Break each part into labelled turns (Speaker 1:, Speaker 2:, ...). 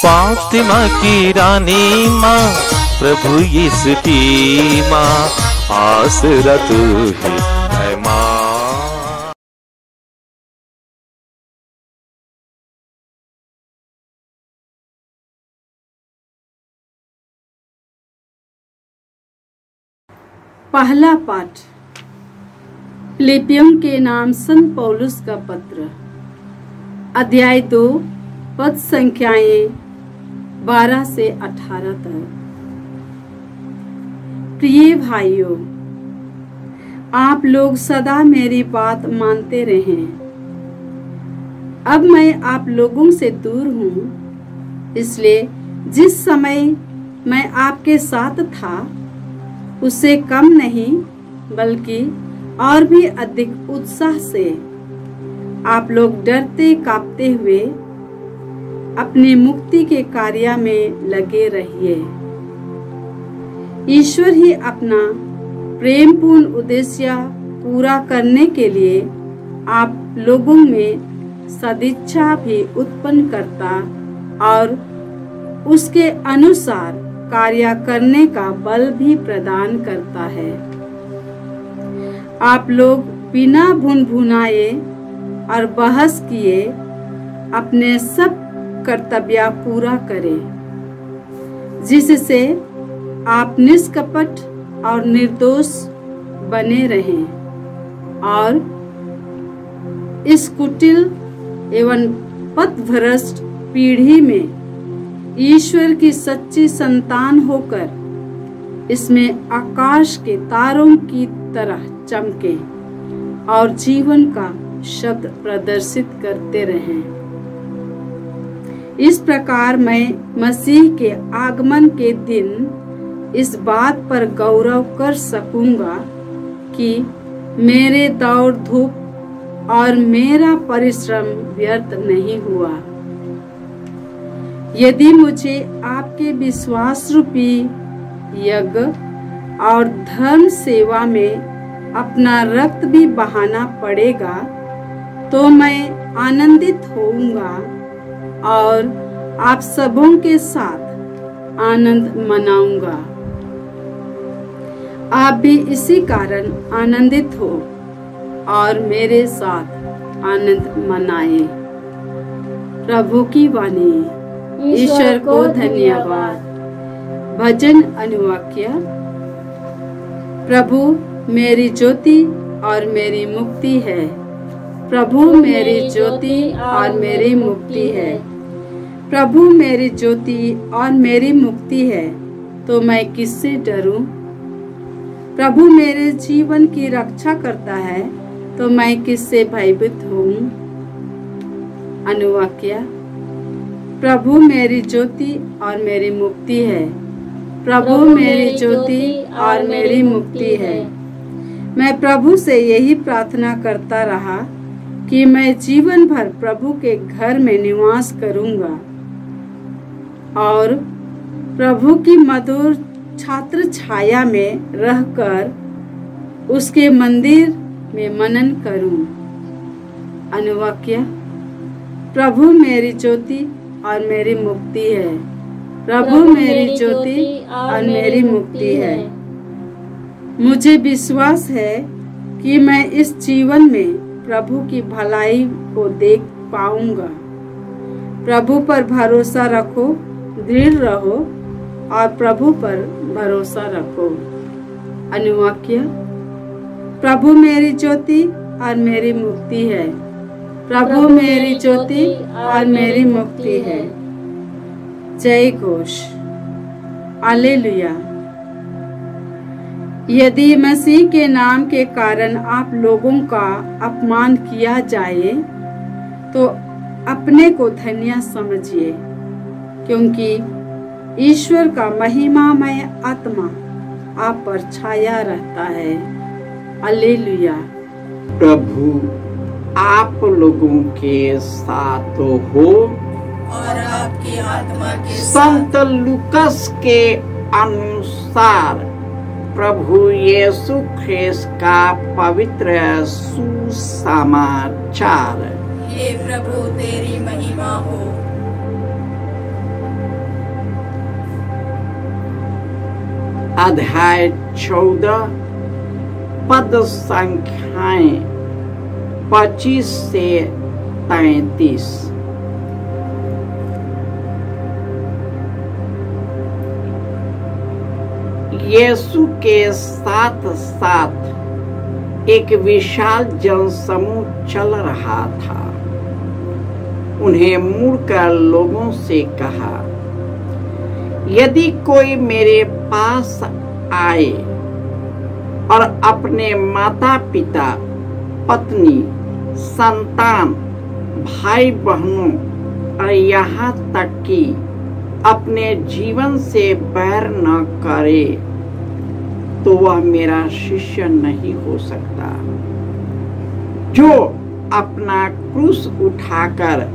Speaker 1: फातिमा की रानी माँ, प्रभु यीशु की माँ, आसरा तू ही है माँ।
Speaker 2: पहला पाठ फिलिपियों के नाम संत पौलुस का पत्र, अध्याय 2, पद संख्याएं 12 से 18 तक। प्रिय भाइयों, आप लोग सदा मेरी बात मानते रहें। अब मैं आप लोगों से दूर हूँ, इसलिए जिस समय मैं आपके साथ था उससे कम नहीं बल्कि और भी अधिक उत्साह से आप लोग डरते कांपते हुए अपनी मुक्ति के कार्य में लगे रहिए। ईश्वर ही अपना प्रेमपूर्ण उद्देश्य पूरा करने के लिए आप लोगों में सदिच्छा भी उत्पन्न करता और उसके अनुसार कार्य करने का बल भी प्रदान करता है। आप लोग बिना भुनभुनाए और बहस किए अपने सब कर्तव्य पूरा करें, जिससे आप निष्कपट और निर्दोष बने रहें और इस कुटिल एवं पथभ्रष्ट पीढ़ी में ईश्वर की सच्ची संतान होकर इसमें आकाश के तारों की तरह चमके और जीवन का शब्द प्रदर्शित करते रहें। इस प्रकार मैं मसीह के आगमन के दिन इस बात पर गौरव कर सकूंगा कि मेरे दौड़ धूप और मेरा परिश्रम व्यर्थ नहीं हुआ। यदि मुझे आपके विश्वास रूपी यज्ञ और धर्म सेवा में अपना रक्त भी बहाना पड़ेगा तो मैं आनंदित होऊंगा और आप सबों के साथ आनंद मनाऊंगा। आप भी इसी कारण आनंदित हो और मेरे साथ आनंद मनाएं। प्रभु की वाणी। ईश्वर को धन्यवाद। भजन अनुवाक्य। प्रभु मेरी ज्योति और मेरी मुक्ति है। प्रभु मेरी ज्योति और मेरी मुक्ति है। प्रभु मेरी ज्योति और मेरी मुक्ति है, तो मैं किससे डरूं? प्रभु मेरे जीवन की रक्षा करता है, तो मैं किससे भयभीत हूँ? अनुवाक्य। प्रभु मेरी ज्योति और मेरी मुक्ति है। प्रभु मेरी ज्योति और मेरी मुक्ति है। मैं प्रभु से यही प्रार्थना करता रहा कि मैं जीवन भर प्रभु के घर में निवास करूंगा और प्रभु की मधुर छात्र छाया में रहकर उसके मंदिर में मनन करूं। अनुवाक्य। प्रभु मेरी ज्योति और मेरी मुक्ति है। प्रभु मेरी ज्योति और मेरी मुक्ति है। मुझे विश्वास है कि मैं इस जीवन में प्रभु की भलाई को देख पाऊंगा। प्रभु पर भरोसा रखो, दृढ़ रहो और प्रभु पर भरोसा रखो। अनुवाक्य। प्रभु मेरी ज्योति और मेरी मुक्ति है। प्रभु मेरी ज्योति और मेरी मुक्ति है। जय घोष। हालेलुया। यदि मसीह के नाम के कारण आप लोगों का अपमान किया जाए तो अपने को धन्य समझिए, क्योंकि ईश्वर का महिमामय आत्मा आप पर छाया रहता है। हालेलुया।
Speaker 3: प्रभु आप लोगों के साथ हो
Speaker 4: और आपकी आत्मा के
Speaker 3: संत लूकस के अनुसार प्रभु यीशु ख्रिस्त का पवित्र सुसमाचार।
Speaker 4: हे प्रभु तेरी महिमा हो।
Speaker 3: अध्याय 14 पद संख्याएं 25 से 33। यीशु के साथ साथ एक विशाल जनसमूह चल रहा था। उन्हें मुड़कर लोगों से कहा, यदि कोई मेरे पास आए और अपने माता पिता, पत्नी, संतान, भाई बहनों और यहाँ तक कि अपने जीवन से बैर न करे, तो वह मेरा शिष्य नहीं हो सकता। जो अपना क्रूस उठाकर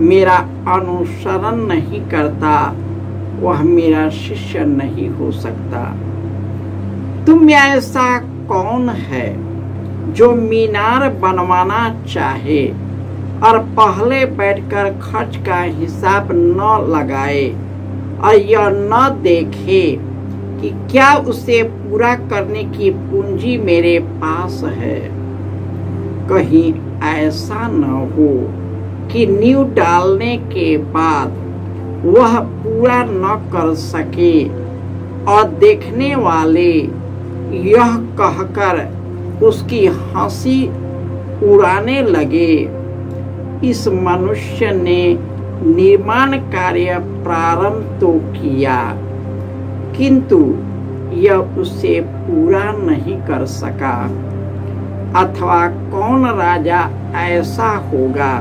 Speaker 3: मेरा अनुसरण नहीं करता, वह मेरा शिष्य नहीं हो सकता। तुम में ऐसा कौन है जो मीनार बनवाना चाहे और पहले बैठकर खर्च का हिसाब न लगाए और यह न देखे कि क्या उसे पूरा करने की पूंजी मेरे पास है? कहीं ऐसा न हो कि नींव डालने के बाद वह पूरा न कर सके और देखने वाले यह कहकर उसकी हंसी उड़ाने लगे, इस मनुष्य ने निर्माण कार्य प्रारंभ तो किया, किंतु यह उसे पूरा नहीं कर सका। अथवा कौन राजा ऐसा होगा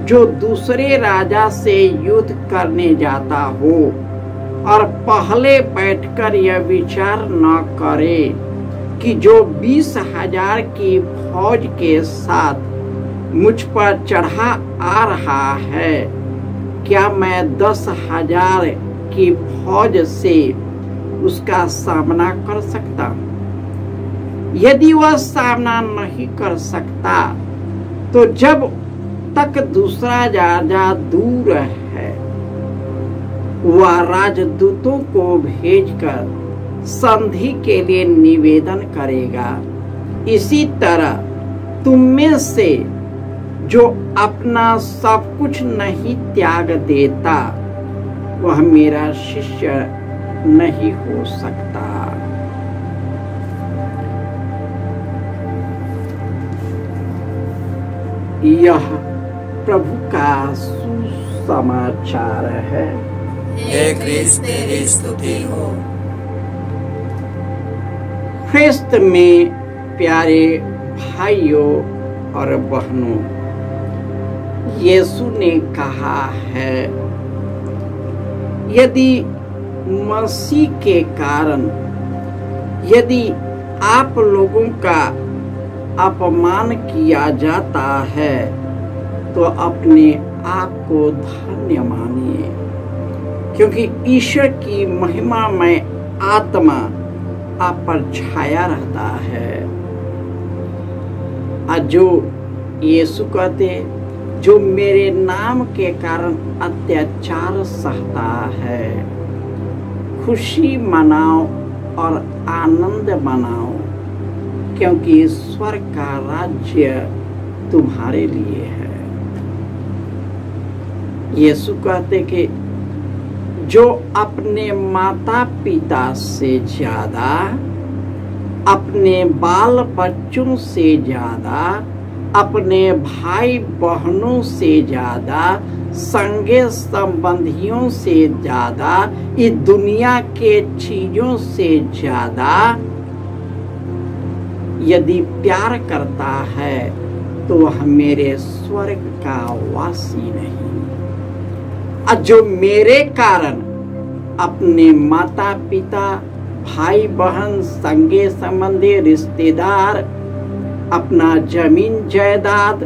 Speaker 3: जो दूसरे राजा से युद्ध करने जाता हो और पहले बैठकर यह विचार न करे कि जो 20,000 की फौज के साथ मुझ पर चढ़ा आ रहा है, क्या मैं 10,000 की फौज से उसका सामना कर सकता? यदि वह सामना नहीं कर सकता, तो जब तक दूसरा राजा दूर है, वह राजदूतों को भेजकर संधि के लिए निवेदन करेगा। इसी तरह तुम में से जो अपना सब कुछ नहीं त्याग देता, वह मेरा शिष्य नहीं हो सकता। यह प्रभु का सुसमाचार है।
Speaker 4: हे क्रिस्त तेरी स्तुति हो।
Speaker 3: ख्रिस्त में प्यारे भाइयों और बहनों, यीशु ने कहा है, यदि मसीह के कारण यदि आप लोगों का अपमान किया जाता है, तो अपने आप को धन्य मानिए, क्योंकि ईश्वर की महिमामय आत्मा आप पर छाया रहता है। और जो यीशु कहते, जो मेरे नाम के कारण अत्याचार सहता है, खुशी मनाओ और आनंद मनाओ, क्योंकि स्वर्ग का राज्य तुम्हारे लिए है। यीशु कहते कि जो अपने माता पिता से ज्यादा, अपने बाल बच्चों से ज्यादा, अपने भाई बहनों से ज्यादा, संगे संबंधियों से ज्यादा, इस दुनिया के चीजों से ज्यादा यदि प्यार करता है, तो वह मेरे स्वर्ग का वासी नहीं। और जो मेरे कारण अपने माता पिता, भाई बहन, संगे संबंधी, रिश्तेदार, अपना जमीन जायदाद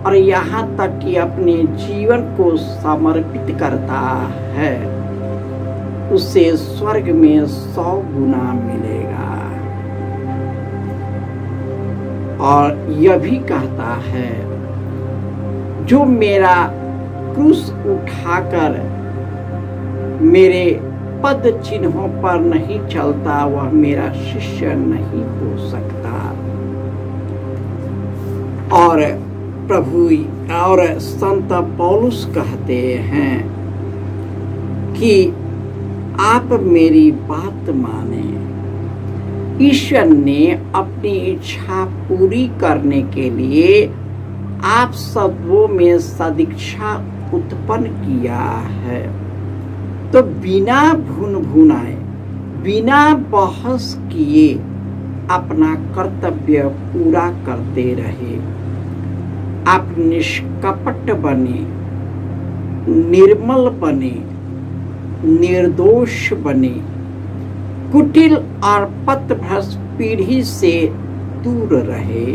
Speaker 3: और यहाँ तक कि अपने जीवन को समर्पित करता है, उसे स्वर्ग में 100 गुना मिलेगा। और यह भी कहता है, जो मेरा क्रूस उठाकर मेरे पद चिन्हों पर नहीं चलता वह मेरा शिष्य नहीं हो सकता। और प्रभु और संत पौलुस कहते हैं कि आप मेरी बात माने। ईश्वर ने अपनी इच्छा पूरी करने के लिए आप सबों में सदिच्छा उत्पन्न किया है। तो बिना भुनाए, बिना बहस किए अपना कर्तव्य पूरा करते रहे। आप निष्कपट बने, निर्मल बने, निर्दोष बने, कुटिल और पथभ्रष्ट पीढ़ी से दूर रहे।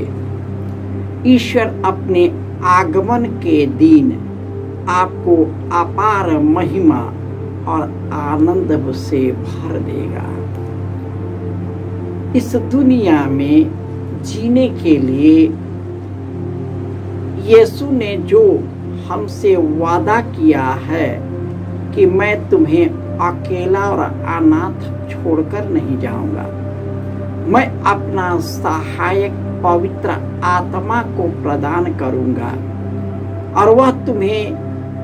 Speaker 3: ईश्वर अपने आगमन के दिन आपको अपार महिमा और आनंद से भर देगा। इस दुनिया में जीने के लिए यीशु ने जो हमसे वादा किया है कि मैं तुम्हें अकेला और अनाथ छोड़कर नहीं जाऊंगा, मैं अपना सहायक पवित्र आत्मा को प्रदान करूंगा और वह तुम्हें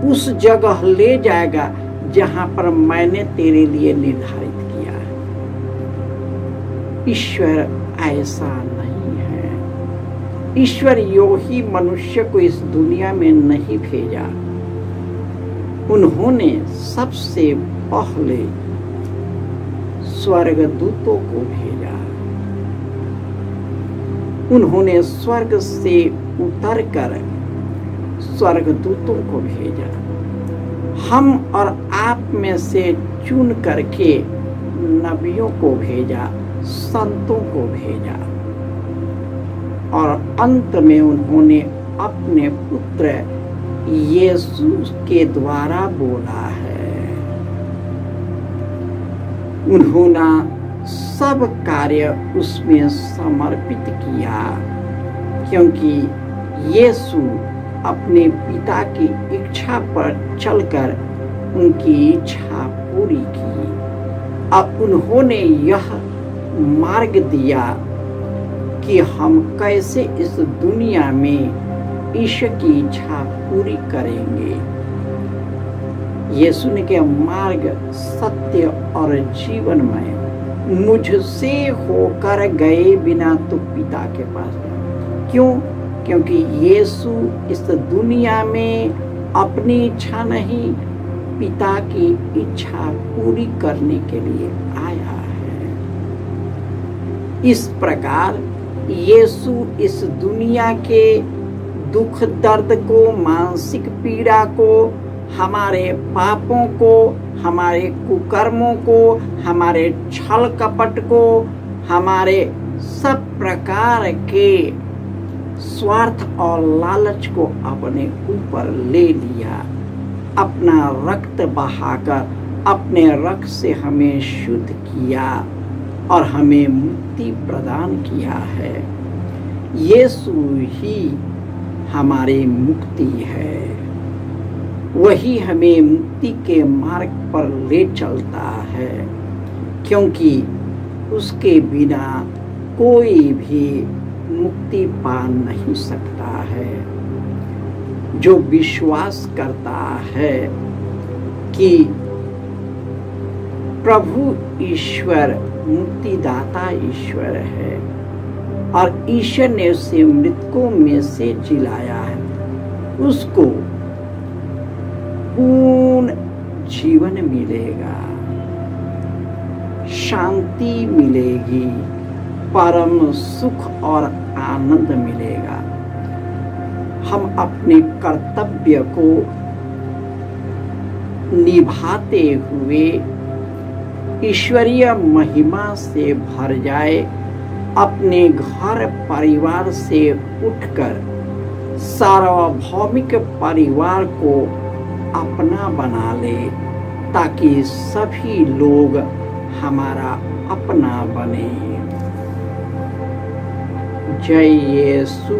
Speaker 3: उस जगह ले जाएगा जहां पर मैंने तेरे लिए निर्धारित किया है। ईश्वर ऐसा नहीं है। ईश्वर यो ही मनुष्य को इस दुनिया में नहीं भेजा। उन्होंने सबसे पहले स्वर्गदूतों को भेजा। उन्होंने स्वर्ग से उतरकर स्वर्गदूतों को भेजा। हम और आप में से चुन करके नबियों को भेजा, संतों को भेजा और अंत में उन्होंने अपने पुत्र यीशु के द्वारा बोला है। उन्होंने सब कार्य उसमें समर्पित किया क्योंकि यीशु अपने पिता की इच्छा पर चलकर उनकी इच्छा पूरी की। अब उन्होंने यह मार्ग दिया कि हम कैसे इस दुनिया में ईश्वर की इच्छा पूरी करेंगे। यीशु ने कहा मार्ग, सत्य और जीवन में मुझसे होकर गए बिना तो पिता के पास। क्यों? क्योंकि यीशु इस दुनिया में अपनी इच्छा नहीं, पिता की इच्छा पूरी करने के लिए आया है। इस प्रकार यीशु इस दुनिया के दुख दर्द को, मानसिक पीड़ा को, हमारे पापों को, हमारे कुकर्मों को, हमारे छल कपट को, हमारे सब प्रकार के स्वार्थ और लालच को अपने ऊपर ले लिया। अपना रक्त बहाकर अपने रक्त से हमें शुद्ध किया और हमें मुक्ति प्रदान किया है। यीशु ही हमारी मुक्ति है। वही हमें मुक्ति के मार्ग पर ले चलता है क्योंकि उसके बिना कोई भी मुक्ति पा नहीं सकता है। जो विश्वास करता है कि प्रभु ईश्वर मुक्तिदाता ईश्वर है और ईश्वर ने उसे मृतकों में से जिलाया है, उसको पूर्ण जीवन मिलेगा, शांति मिलेगी, परम सुख और आनंद मिलेगा। हम अपने कर्तव्य को निभाते हुए ईश्वरीय महिमा से भर जाए, अपने घर परिवार से उठकर सार्वभौमिक परिवार को अपना बना ले ताकि सभी लोग हमारा अपना बने। जय यीशु।